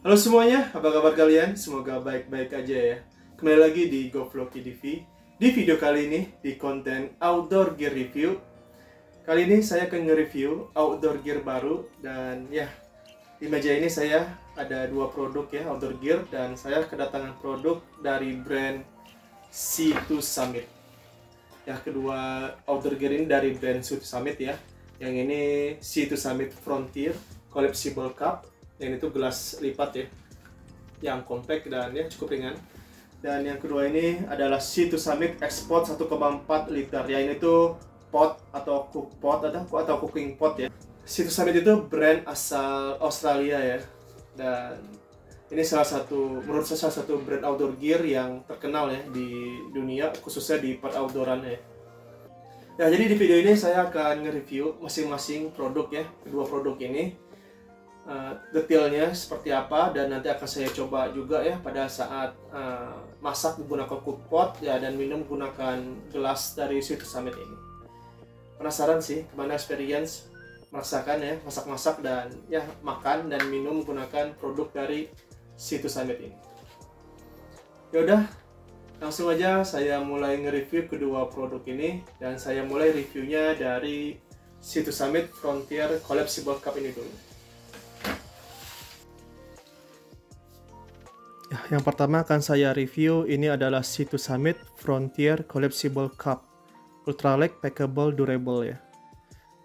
Halo semuanya, apa kabar kalian? Semoga baik-baik aja ya. Kembali lagi di GoFloki TV. Di video kali ini, di konten Outdoor Gear Review. Kali ini saya akan nge-review outdoor gear baru. Dan ya, di meja ini saya ada dua produk ya, outdoor gear. Dan saya kedatangan produk dari brand C2 Summit. Ya, kedua outdoor gear ini dari brand C2 Summit ya. Yang ini C2 Summit Frontier Collapsible Cup. Yang itu gelas lipat ya, yang compact dan ya cukup ringan. Dan yang kedua ini adalah C2 Summit Export 1,4 liter ya, ini tuh pot atau cook pot atau cooking pot ya. C2 Summit itu brand asal Australia ya, dan ini menurut saya salah satu brand outdoor gear yang terkenal ya di dunia, khususnya di part outdooran ya. Ya, jadi di video ini saya akan nge-review masing-masing produk ya, kedua produk ini. Detailnya seperti apa, dan nanti akan saya coba juga ya pada saat masak menggunakan cookpot ya, dan minum menggunakan gelas dari C2 Summit ini. Penasaran sih gimana experience merasakan ya masak-masak dan ya makan dan minum menggunakan produk dari C2 Summit ini. Ya udah, langsung aja saya mulai nge-review kedua produk ini, dan saya mulai reviewnya dari C2 Summit Frontier Collapsible Cup ini dulu. Yang pertama akan saya review ini adalah C2 Summit Frontier Collapsible Cup Ultralight Packable Durable ya.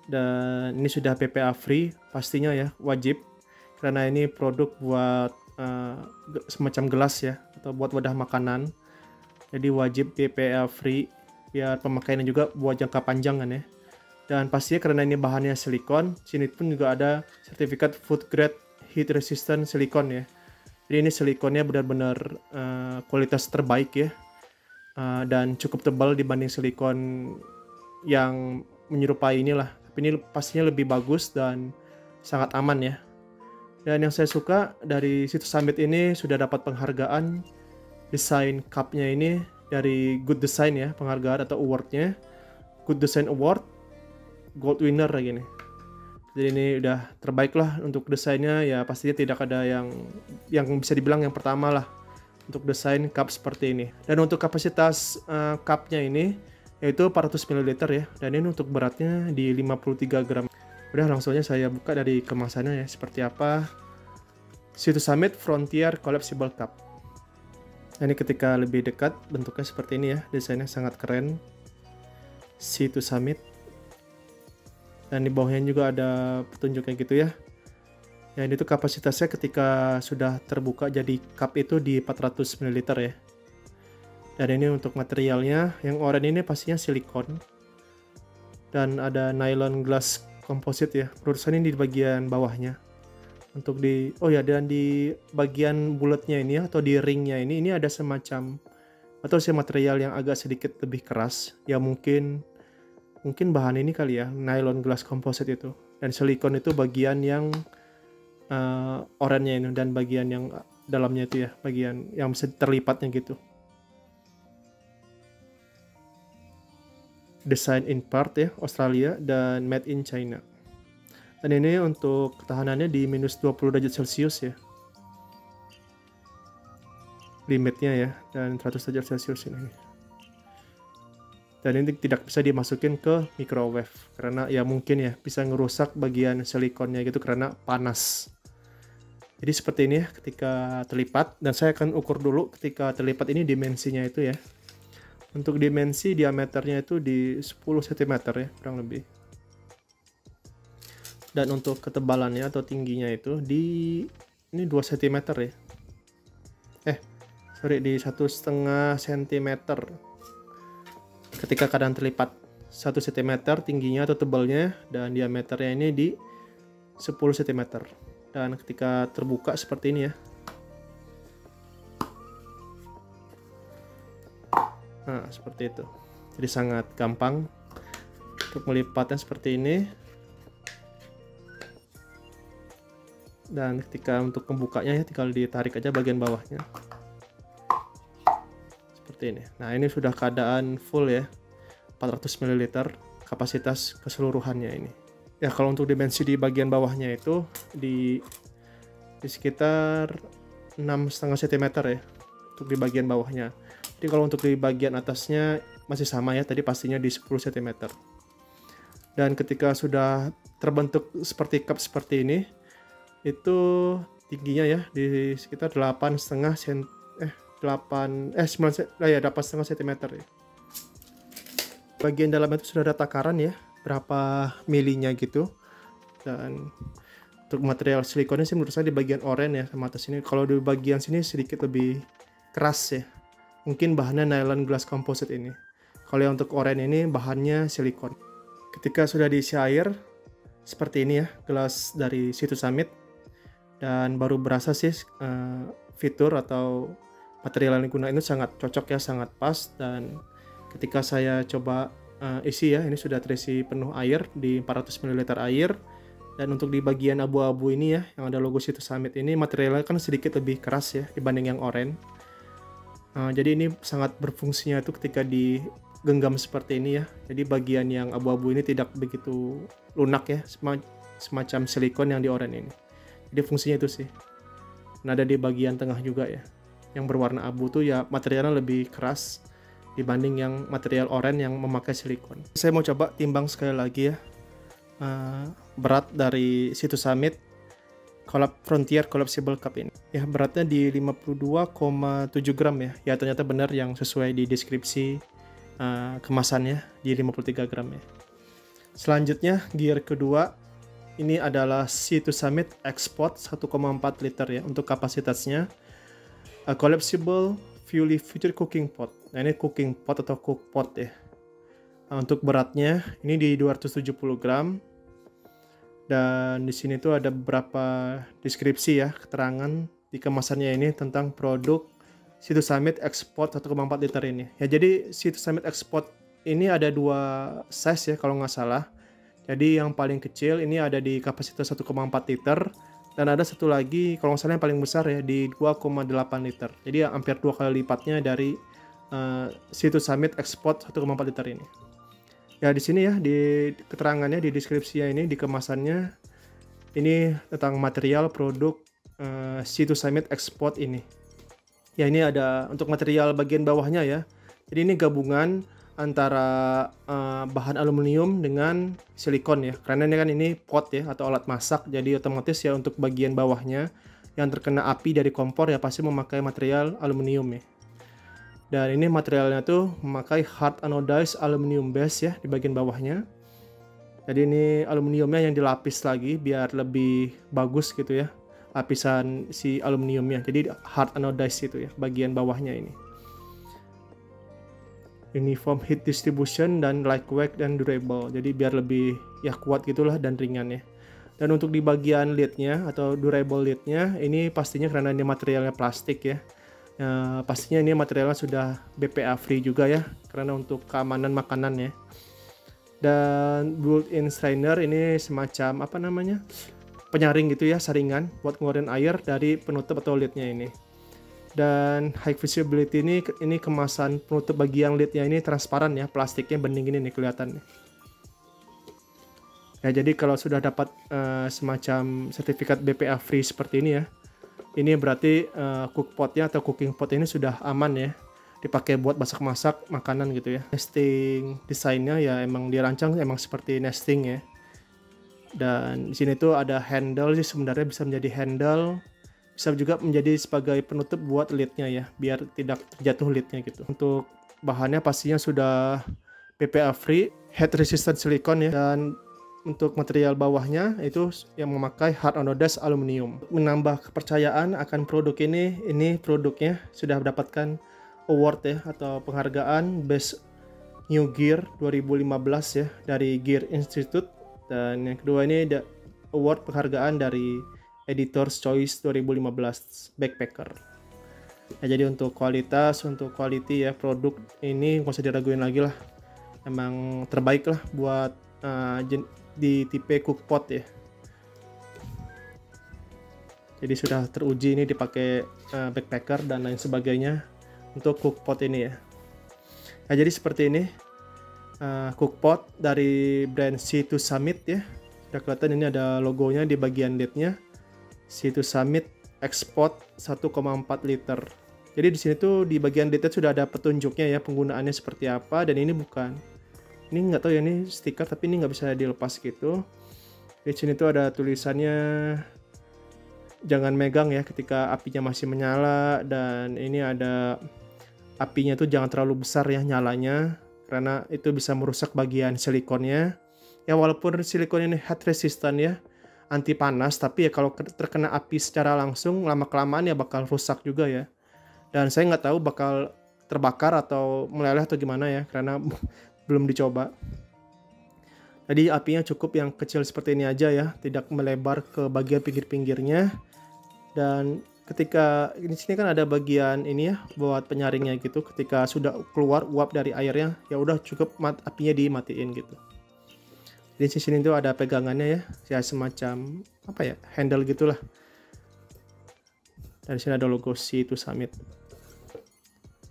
Dan ini sudah PPA free pastinya ya, wajib, karena ini produk buat semacam gelas ya, atau buat wadah makanan. Jadi wajib PPA free biar pemakaiannya juga buat jangka panjang kan ya. Dan pastinya karena ini bahannya silikon, sini pun juga ada sertifikat food grade heat resistant silikon ya. Jadi ini silikonnya benar-benar kualitas terbaik ya, dan cukup tebal dibanding silikon yang menyerupai inilah. Tapi ini pastinya lebih bagus dan sangat aman ya. Dan yang saya suka dari C2 Summit ini sudah dapat penghargaan desain cupnya ini dari Good Design ya, penghargaan atau awardnya Good Design Award Gold Winner lagi nih. Jadi ini udah terbaik lah untuk desainnya ya, pastinya tidak ada yang bisa dibilang yang pertama lah untuk desain cup seperti ini. Dan untuk kapasitas cupnya ini yaitu 400 ml ya, dan ini untuk beratnya di 53 gram. Udah, langsung aja saya buka dari kemasannya ya, seperti apa C2 Summit Frontier Collapsible Cup. Ini ketika lebih dekat bentuknya seperti ini ya, desainnya sangat keren C2 Summit. Dan di bawahnya juga ada petunjuknya gitu ya. Ya, ini tuh kapasitasnya ketika sudah terbuka jadi cup itu di 400 ml ya. Dan ini untuk materialnya, yang oranye ini pastinya silikon. Dan ada nylon glass composite ya. Perusahaan ini di bagian bawahnya. Untuk dan di bagian bulatnya ini atau di ringnya ini ada semacam atau material yang agak sedikit lebih keras. Ya mungkin bahan ini kali ya, nylon glass composite itu, dan silikon itu bagian yang oranye ini, dan bagian yang dalamnya itu ya, bagian yang bisa terlipatnya gitu. Design in part ya, Australia, dan made in China. Dan ini untuk ketahanannya di minus 20 derajat Celcius ya, limitnya ya, dan 100 derajat Celcius ini. Dan ini tidak bisa dimasukin ke microwave karena ya mungkin ya bisa ngerusak bagian silikonnya gitu karena panas. Jadi seperti ini ya ketika terlipat, dan saya akan ukur dulu ketika terlipat ini dimensinya itu ya. Untuk dimensi diameternya itu di 10 cm ya kurang lebih. Dan untuk ketebalannya atau tingginya itu ini 2 cm ya. Di 1,5 cm. Ketika keadaan terlipat 1 cm tingginya atau tebalnya, dan diameternya ini di 10 cm. Dan ketika terbuka seperti ini ya. Nah, seperti itu. Jadi sangat gampang untuk melipatnya seperti ini. Dan ketika untuk membukanya ya tinggal ditarik aja bagian bawahnya. Seperti ini. Nah, ini sudah keadaan full ya, 400 ml kapasitas keseluruhannya ini. Ya, kalau untuk dimensi di bagian bawahnya itu di di sekitar 6,5 cm ya untuk di bagian bawahnya. Jadi kalau untuk di bagian atasnya masih sama ya, tadi pastinya di 10 cm. Dan ketika sudah terbentuk seperti cup seperti ini, itu tingginya ya di sekitar 8,5 cm, 8,5 cm ya. Bagian dalamnya itu sudah ada takaran ya, berapa milinya gitu. Dan untuk material silikonnya sih menurut saya di bagian oranye ya sama atas ini. Kalau di bagian sini sedikit lebih keras ya. Mungkin bahannya nylon glass composite ini. Kalau yang untuk oranye ini bahannya silikon. Ketika sudah diisi air seperti ini ya, gelas dari Situ Summit, dan baru berasa sih fitur atau material yang digunakan itu sangat cocok ya, sangat pas. Dan ketika saya coba isi ya, ini sudah terisi penuh air di 400 ml air. Dan untuk di bagian abu-abu ini ya, yang ada logo Situ Summit ini, materialnya kan sedikit lebih keras ya dibanding yang oranye. Jadi ini sangat berfungsinya itu ketika digenggam seperti ini ya. Jadi bagian yang abu-abu ini tidak begitu lunak ya, semacam silikon yang di oranye ini. Jadi fungsinya itu sih. Nah, ada di bagian tengah juga ya, yang berwarna abu tuh ya materialnya lebih keras dibanding yang material oranye yang memakai silikon. Saya mau coba timbang sekali lagi ya. Berat dari Situ Summit Frontier Collapsible Cup ini ya, beratnya di 52,7 gram ya. Ya ternyata benar yang sesuai di deskripsi kemasannya di 53 gram ya. Selanjutnya gear kedua ini adalah Situ Summit X-Pot 1,4 liter ya untuk kapasitasnya. Collapsible Fully Featured Cooking Pot. Nah ini cooking pot atau cook pot ya. Untuk beratnya ini di 270 gram. Dan di sini tuh ada beberapa deskripsi ya, keterangan di kemasannya ini tentang produk Situ Summit X-Pot 1,4 liter ini. Ya jadi Situ Summit X-Pot ini ada dua size ya kalau nggak salah. Jadi yang paling kecil ini ada di kapasitas 1,4 liter. Dan ada satu lagi kalau nggak salah yang paling besar ya di 2,8 liter. Jadi hampir 2 kali lipatnya dari Situ Summit X-Pot 1,4 liter ini. Ya di sini ya di keterangannya, di deskripsinya ini, di kemasannya ini tentang material produk Situ Summit X-Pot ini. Ya ini ada untuk material bagian bawahnya ya. Jadi ini gabungan antara bahan aluminium dengan silikon ya. Karena ini kan ini pot ya atau alat masak, jadi otomatis ya untuk bagian bawahnya yang terkena api dari kompor ya pasti memakai material aluminium ya. Dan ini materialnya tuh memakai hard anodized aluminium base ya di bagian bawahnya. Jadi ini aluminiumnya yang dilapis lagi biar lebih bagus gitu ya, lapisan si aluminiumnya. Jadi hard anodized itu ya bagian bawahnya ini. Uniform heat distribution dan lightweight dan durable. Jadi biar lebih ya kuat gitulah dan ringan ya. Dan untuk di bagian lidnya atau durable lidnya ini pastinya karena ini materialnya plastik ya. Pastinya ini materialnya sudah BPA free juga ya, karena untuk keamanan makanan ya. Dan built-in strainer ini semacam apa namanya, penyaring gitu ya, saringan buat ngeluarin air dari penutup atau lidnya ini. Dan high visibility ini kemasan penutup bagian lidnya ini transparan ya, plastiknya bening ini nih kelihatan. Ya jadi kalau sudah dapat semacam sertifikat BPA free seperti ini ya, ini berarti cookpotnya atau cooking pot ini sudah aman ya, dipakai buat masak-masak makanan gitu ya. Nesting desainnya ya emang dirancang emang seperti nesting ya. Dan di sini tuh ada handle sih, sebenarnya bisa menjadi handle, bisa juga menjadi sebagai penutup buat lidnya ya, biar tidak terjatuh lidnya gitu. Untuk bahannya pastinya sudah BPA free, heat resistant silikon ya, dan untuk material bawahnya itu yang memakai hard anodized aluminium. Menambah kepercayaan akan produk ini produknya sudah mendapatkan award ya atau penghargaan Best New Gear 2015 ya dari Gear Institute. Dan yang kedua ini ada award penghargaan dari Editor's Choice 2015 Backpacker. Nah, jadi untuk kualitas, untuk quality ya produk ini nggak usah diraguin lagi lah. Emang terbaik lah buat di tipe cookpot ya. Jadi sudah teruji ini dipakai backpacker dan lain sebagainya untuk cookpot ini ya. Nah jadi seperti ini cookpot dari brand Situ Summit ya. Sudah kelihatan ini ada logonya di bagian lidnya, Situ Summit Export 1,4 liter. Jadi di sini tuh di bagian detail sudah ada petunjuknya ya, penggunaannya seperti apa. Dan ini bukan, ini nggak tahu ya, ini stiker tapi ini nggak bisa dilepas gitu. Di sini tuh ada tulisannya jangan megang ya ketika apinya masih menyala, dan ini ada apinya tuh jangan terlalu besar ya nyalanya karena itu bisa merusak bagian silikonnya. Ya walaupun silikon ini heat resistant ya, anti panas, tapi ya kalau terkena api secara langsung lama-kelamaan ya bakal rusak juga ya. Dan saya nggak tahu bakal terbakar atau meleleh atau gimana ya, karena belum dicoba. Jadi apinya cukup yang kecil seperti ini aja ya, tidak melebar ke bagian pinggir-pinggirnya. Dan ketika di sini kan ada bagian ini ya buat penyaringnya gitu, ketika sudah keluar uap dari airnya ya udah cukup apinya dimatiin gitu. Di sini tuh ada pegangannya ya semacam apa ya, handle gitulah. Dan di sini ada logo C2 Summit.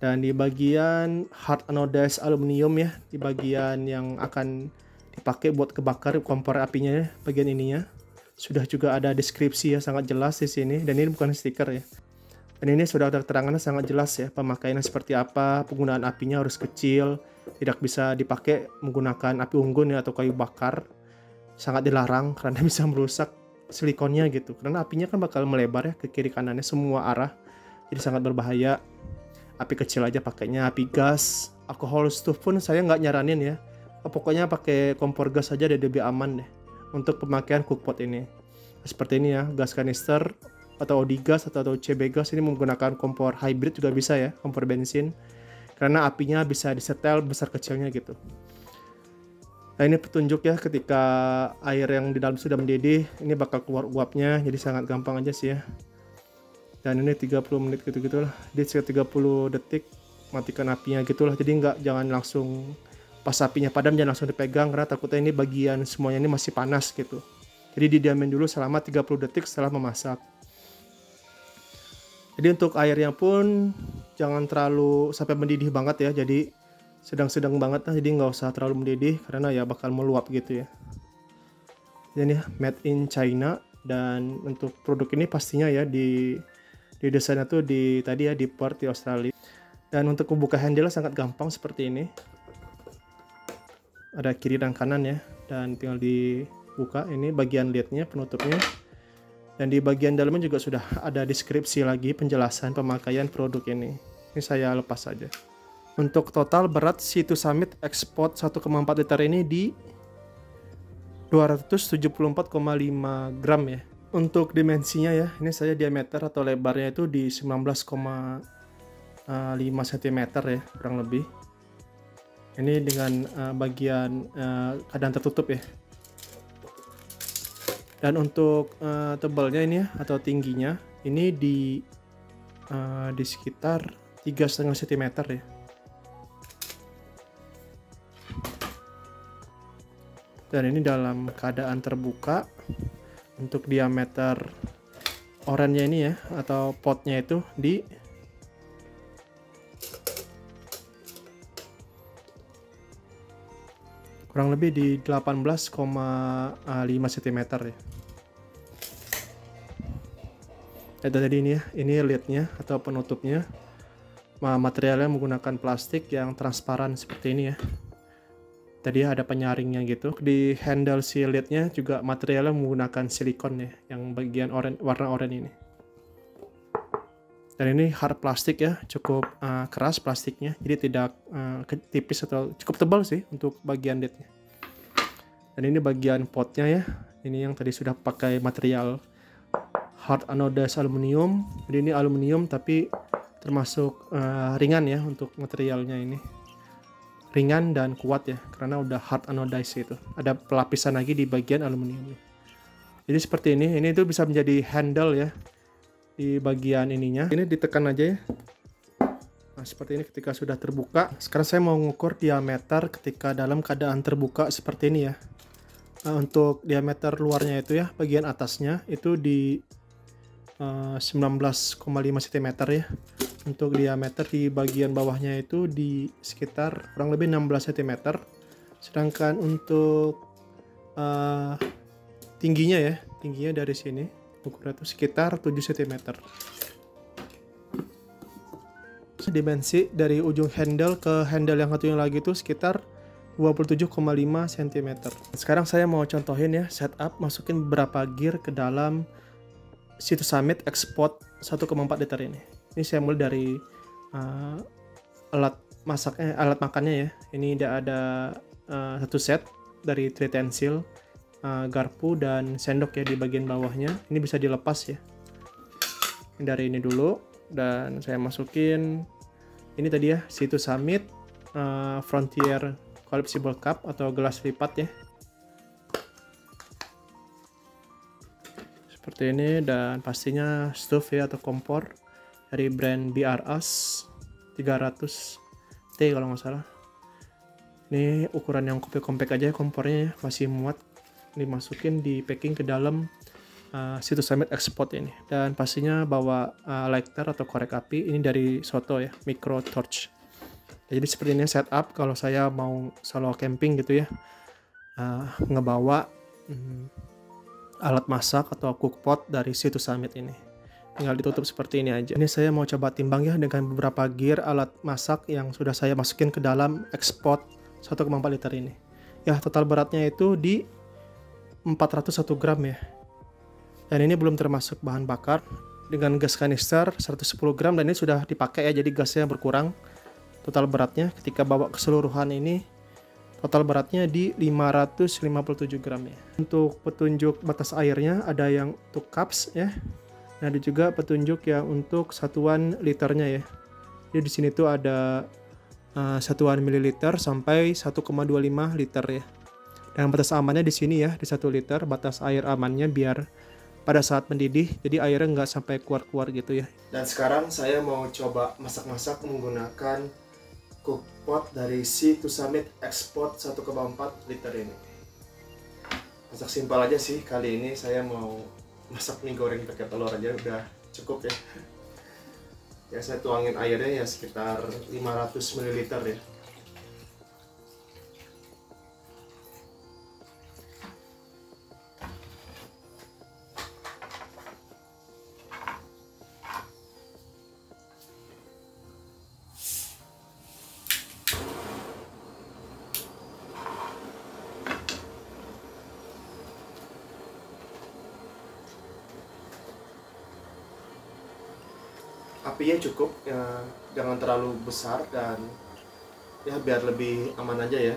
Dan di bagian hard anodized aluminium ya, di bagian yang akan dipakai buat kebakar kompor apinya ya, bagian ininya sudah juga ada deskripsi ya, sangat jelas di sini. Dan ini bukan stiker ya. Dan ini sudah ada keterangannya sangat jelas ya, pemakaiannya seperti apa, penggunaan apinya harus kecil, tidak bisa dipakai menggunakan api unggun ya atau kayu bakar. Sangat dilarang karena bisa merusak silikonnya gitu. Karena apinya kan bakal melebar ya ke kiri kanannya semua arah. Jadi sangat berbahaya. Api kecil aja pakainya, api gas, alkohol stove pun saya nggak nyaranin ya. Pokoknya pakai kompor gas aja deh, lebih aman deh untuk pemakaian cookpot ini. Seperti ini ya, gas kanister atau OD gas atau CB gas ini menggunakan kompor hybrid juga bisa ya, kompor bensin. Karena apinya bisa disetel besar kecilnya gitu. Nah ini petunjuk ya, ketika air yang di dalam sudah mendidih, ini bakal keluar uapnya, jadi sangat gampang aja sih ya. Dan ini 30 menit gitu-gitulah, di sekitar 30 detik matikan apinya gitulah. Jadi jangan langsung pas apinya padam jangan langsung dipegang karena takutnya ini bagian semuanya ini masih panas gitu. Jadi didiamin dulu selama 30 detik setelah memasak. Jadi untuk airnya pun jangan terlalu sampai mendidih banget ya, jadi sedang-sedang banget lah, jadi nggak usah terlalu mendidih karena ya bakal meluap gitu ya. Ini made in China, dan untuk produk ini pastinya ya di desainnya tuh di Perth di Australia. Dan untuk membuka handle sangat gampang seperti ini. Ada kiri dan kanan ya, dan tinggal dibuka. Ini bagian lidnya, penutupnya. Dan di bagian dalamnya juga sudah ada deskripsi lagi, penjelasan pemakaian produk ini. Ini saya lepas saja. Untuk total berat C2 Summit Export 1,4 liter ini di 274,5 gram ya. Untuk dimensinya ya, ini saya diameter atau lebarnya itu di 19,5 cm ya, kurang lebih. Ini dengan bagian keadaan tertutup ya. Dan untuk tebalnya ini ya, atau tingginya, ini di sekitar 3,5 cm ya. Dan ini dalam keadaan terbuka. Untuk diameter orannya ini ya, atau potnya itu di kurang lebih di 18,5 cm ya. Itu tadi ini ya, ini lidnya atau penutupnya. Materialnya menggunakan plastik yang transparan seperti ini ya. Tadi ada penyaringnya gitu. Di handle si lidnya juga materialnya menggunakan silikon ya, yang bagian warna oranye ini. Dan ini hard plastik ya, cukup keras plastiknya, jadi tidak tipis atau cukup tebal sih untuk bagian lidnya. Dan ini bagian potnya ya, ini yang tadi sudah pakai material hard anodized aluminium. Jadi ini aluminium tapi termasuk ringan ya untuk materialnya ini. Ringan dan kuat ya, karena udah hard anodized itu. Ada pelapisan lagi di bagian aluminium. Jadi seperti ini tuh bisa menjadi handle ya di bagian ininya. Ini ditekan aja ya. Nah seperti ini ketika sudah terbuka. Sekarang saya mau mengukur diameter ketika dalam keadaan terbuka seperti ini ya. Nah, untuk diameter luarnya itu ya, bagian atasnya itu di 19,5 cm ya. Untuk diameter di bagian bawahnya itu di sekitar kurang lebih 16 cm. Sedangkan untuk tingginya ya, tingginya dari sini Ukurannya itu sekitar 7 cm. Dimensi dari ujung handle ke handle yang satunya lagi itu sekitar 27,5 cm. Sekarang saya mau contohin ya setup masukin beberapa gear ke dalam Situs Summit Export 1,4 liter ini. Ini saya mulai dari alat masaknya, alat makannya ya. Ini ada satu set dari utensil, garpu dan sendok ya di bagian bawahnya. Ini bisa dilepas ya. Dari ini dulu, dan saya masukin ini tadi ya, Situs Summit Frontier Collapsible Cup atau gelas lipat ya. Seperti ini, dan pastinya stove ya atau kompor dari brand BRS 300T kalau nggak salah. Ini ukuran yang compact aja kompornya ya, masih muat. Dimasukin di packing ke dalam Situs Summit Export ini, dan pastinya bawa lighter atau korek api ini dari Soto ya, micro torch. Jadi seperti ini setup kalau saya mau solo camping gitu ya, ngebawa alat masak atau cookpot dari Situs Summit ini. Tinggal ditutup seperti ini aja. Ini saya mau coba timbang ya dengan beberapa gear alat masak yang sudah saya masukin ke dalam Export 1,4 liter ini. Ya, total beratnya itu di 401 gram ya. Dan ini belum termasuk bahan bakar. Dengan gas kanister 110 gram, dan ini sudah dipakai ya, jadi gasnya berkurang. Total beratnya ketika bawa keseluruhan ini, total beratnya di 557 gram ya. Untuk petunjuk batas airnya ada yang untuk cups ya. Nah, ada juga petunjuk yang untuk satuan liternya ya. Jadi di sini tuh ada satuan mililiter sampai 1,25 liter ya. Dan batas amannya di sini ya, di 1 liter batas air amannya biar pada saat mendidih, jadi airnya nggak sampai keluar-keluar gitu ya. Dan sekarang saya mau coba masak-masak menggunakan cookpot dari Situs Summit Export 1,4 liter ini. Masak simpel aja sih, kali ini saya mau masak mie goreng pakai telur aja udah cukup ya. Ya, saya tuangin airnya ya sekitar 500 ml ya. Apinya cukup ya, jangan terlalu besar, dan ya biar lebih aman aja ya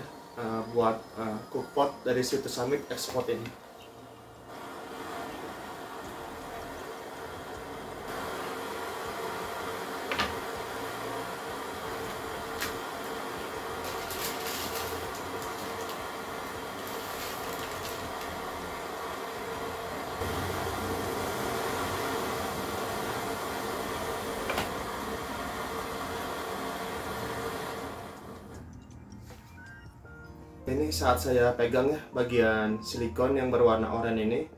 buat cookpot dari Situs Summit Export ini. Ini saat saya pegang ya, bagian silikon yang berwarna oranye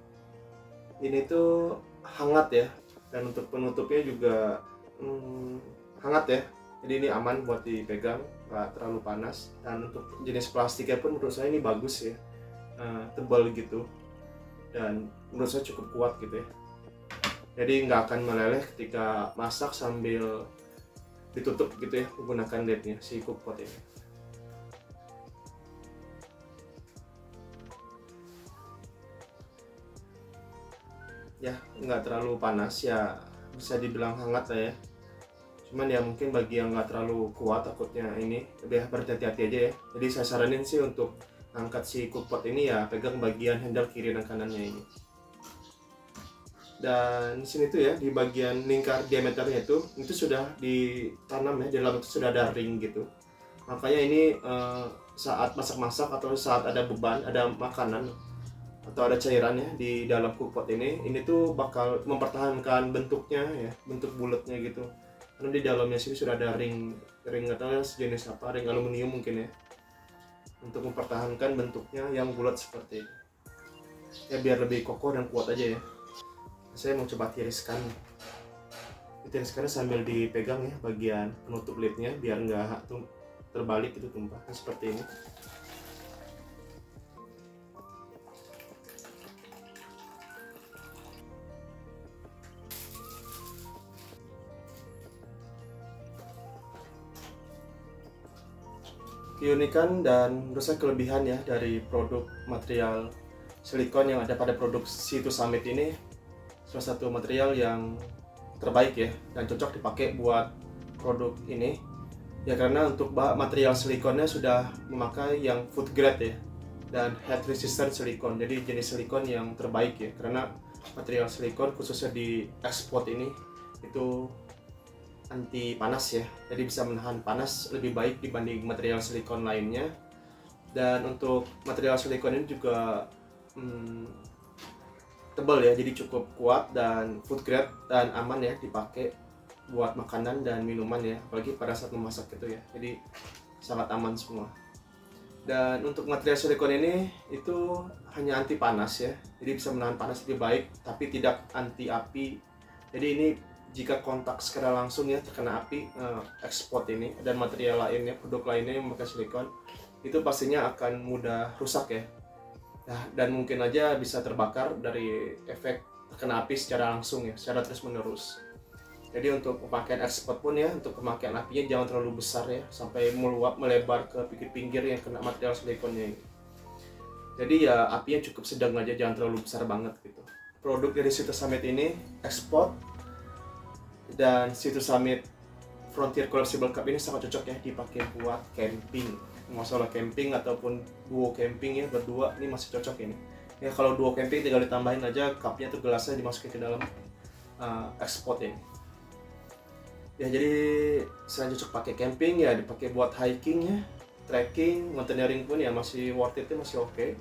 ini tuh hangat ya, dan untuk penutupnya juga hangat ya, jadi ini aman buat dipegang, nggak terlalu panas. Dan untuk jenis plastiknya pun menurut saya ini bagus ya, tebal gitu, dan menurut saya cukup kuat gitu ya, jadi nggak akan meleleh ketika masak sambil ditutup gitu ya menggunakan lednya si cookpot ini. Ya, nggak terlalu panas ya, bisa dibilang hangat lah ya. Cuman ya mungkin bagi yang nggak terlalu kuat takutnya ini, lebih berhati-hati aja ya. Jadi saya saranin sih untuk angkat si cookpot ini ya pegang bagian handle kiri dan kanannya ini. Dan di sini tuh ya, di bagian lingkar diameternya itu sudah ditanam ya, di dalam itu sudah ada ring gitu. Makanya ini saat masak-masak atau saat ada beban, ada makanan atau ada cairannya di dalam cookpot ini tuh bakal mempertahankan bentuknya ya, bentuk bulatnya gitu. Karena di dalamnya sini sudah ada ring atau sejenis apa, ring aluminium mungkin ya, untuk mempertahankan bentuknya yang bulat seperti ini. Ya biar lebih kokoh dan kuat aja ya. Saya mau coba tiriskannya sambil dipegang ya bagian penutup lidnya biar nggak terbalik itu tumpah seperti ini. Keunikan dan menurut saya kelebihan ya dari produk material silikon yang ada pada produk C2 Summit ini, salah satu material yang terbaik ya dan cocok dipakai buat produk ini ya, karena untuk material silikonnya sudah memakai yang food grade ya dan heat resistant silikon, jadi jenis silikon yang terbaik ya, karena material silikon khususnya di ekspor ini itu anti panas ya, jadi bisa menahan panas lebih baik dibanding material silikon lainnya. Dan untuk material silikon ini juga tebal ya, jadi cukup kuat dan food grade dan aman ya dipakai buat makanan dan minuman ya, apalagi pada saat memasak gitu ya, jadi sangat aman semua. Dan untuk material silikon ini itu hanya anti panas ya, jadi bisa menahan panas lebih baik tapi tidak anti api. Jadi ini jika kontak secara langsung ya terkena api, ekspor ini dan material lainnya, produk lainnya yang memakai silikon itu pastinya akan mudah rusak ya. Nah, dan mungkin aja bisa terbakar dari efek terkena api secara langsung ya, secara terus menerus. Jadi untuk pemakaian ekspor pun ya, untuk pemakaian apinya jangan terlalu besar ya, sampai meluap melebar ke pinggir-pinggir yang kena material silikonnya ini. Jadi ya apinya cukup sedang aja, jangan terlalu besar banget gitu. Produk dari C2 Summit ini ekspor, dan C2 Summit Frontier Collapsible Cup ini sangat cocok ya dipakai buat camping, masalah camping ataupun duo camping ya, berdua ini masih cocok ini ya. Kalau duo camping tinggal ditambahin aja cupnya tuh, gelasnya dimasukin ke dalam ekspor ini ya. Jadi selain cocok pakai camping ya, dipakai buat hiking ya, trekking, mountaineering pun ya masih worth it ya, masih oke.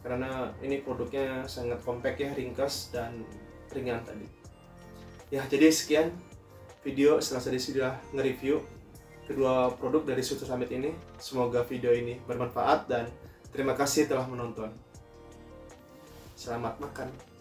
Karena ini produknya sangat compact ya, ringkas dan ringan tadi ya. Jadi sekian video setelah saya sudah nge-review kedua produk dari C2 Summit ini. Semoga video ini bermanfaat dan terima kasih telah menonton. Selamat makan.